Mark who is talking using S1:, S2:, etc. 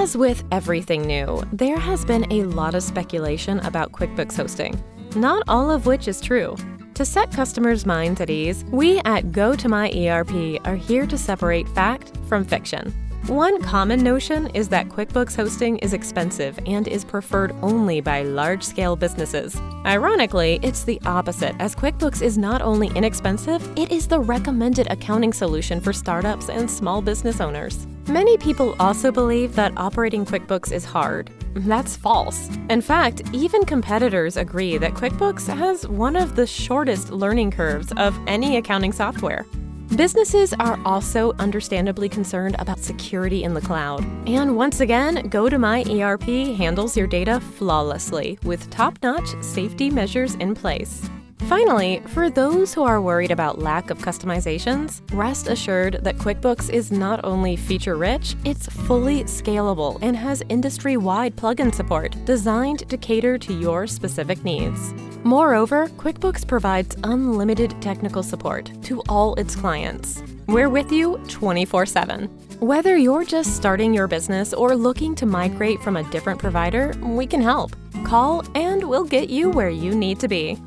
S1: As with everything new, there has been a lot of speculation about QuickBooks hosting, not all of which is true. To set customers' minds at ease, we at gotomyerp are here to separate fact from fiction. One common notion is that QuickBooks hosting is expensive and is preferred only by large-scale businesses. Ironically, it's the opposite, as QuickBooks is not only inexpensive, it is the recommended accounting solution for startups and small business owners. Many people also believe that operating QuickBooks is hard. That's false. In fact, even competitors agree that QuickBooks has one of the shortest learning curves of any accounting software. Businesses are also understandably concerned about security in the cloud. And once again, gotomyerp handles your data flawlessly with top-notch safety measures in place. Finally, for those who are worried about lack of customizations, rest assured that QuickBooks is not only feature-rich, it's fully scalable and has industry-wide plugin support designed to cater to your specific needs. Moreover, QuickBooks provides unlimited technical support to all its clients. We're with you 24/7. Whether you're just starting your business or looking to migrate from a different provider, we can help. Call and we'll get you where you need to be.